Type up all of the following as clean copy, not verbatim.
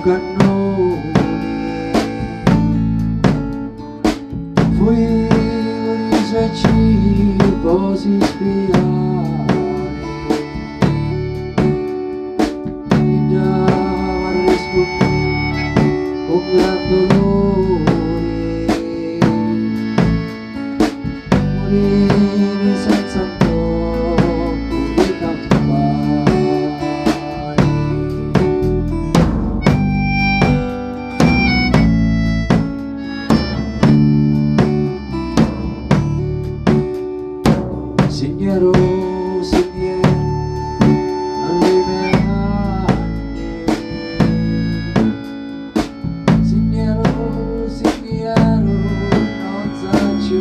cannoni, fui con i suoi cibo si spiare, mi dava a rispondere con gran dolore, morivi senza tocco di campane. Signero, signore, alle mie anni. Signero, signero, non faccio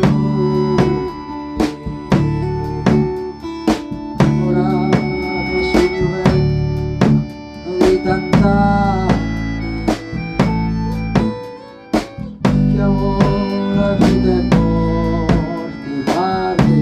ora non sogno vecchio di tant'anni, chiamo la vita e morte, parte di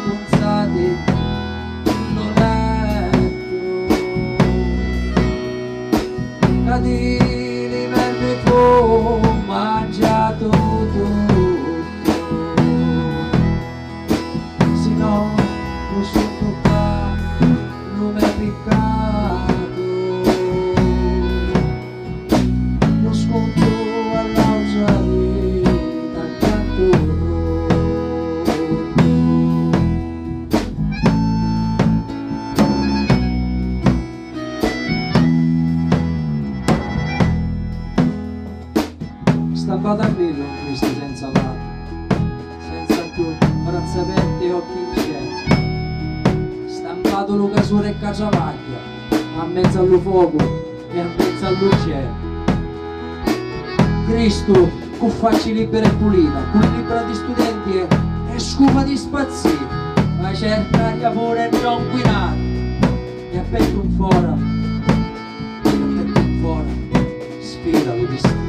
punzati sul letto, cadili vermi fu mangiato tutto, se no non so toccare, non mi è piccato, lo sconto all'ausa vita accanto. Stampato a velo Cristo senza lato, senza più braccia aperte e occhi incerti, stampato Luca su e Caciavaglia, a mezzo allo fuoco e a mezzo all'uccello. Cristo con facce libere e pulita, con libera di studenti e scupa di spazzini, ma certa gli pure non inquinata, e a petto un fora, sfida lo destino.